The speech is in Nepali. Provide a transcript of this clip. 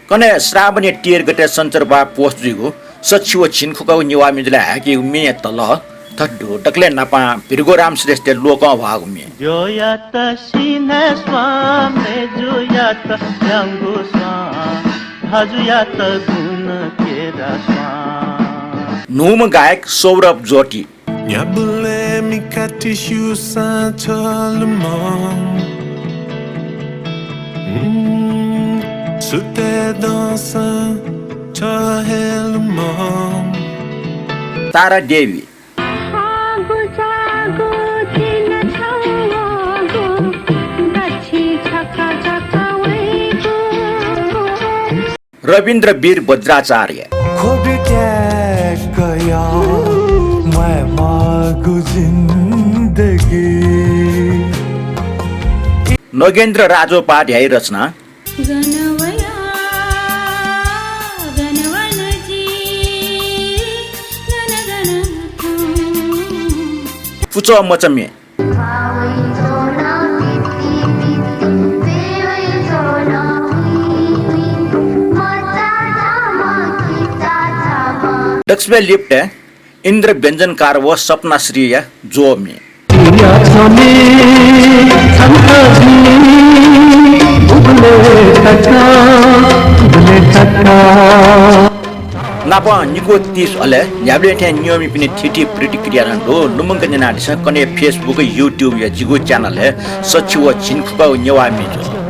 कने श्रावणी टियर गटे संचरबा पोस्ट जुगु सचिव छिनखुकाउ नेवा मे जले हाकि मे तल थड्डु टक्ले नापा बिरगो राम श्रेष्ठ लोक भाग मे जोया त सिने स्वामे जोया त रंगो स्वा भाजुया त गुण केरा स्वा नुम गायक Saurabh Jyoti Nyabule mikati shusa chalmang Sute dansa chahelmang Tara Devi Ravindra Bir Bajracharya Nagendra Rajopadhyay रचना पुचो मचमे डक्सबे लिफ्ट इंद्र व्यंजनकार व सपना श्रीय जो में नापा निको 30 अले न्याबले थे नियमी पनि थिटी प्रतिक्रिया रन्दो नुमंग जना दिस कने फेसबुक युट्युब या जिगो च्यानल है सचिव छिनखुपा नेवा मे जो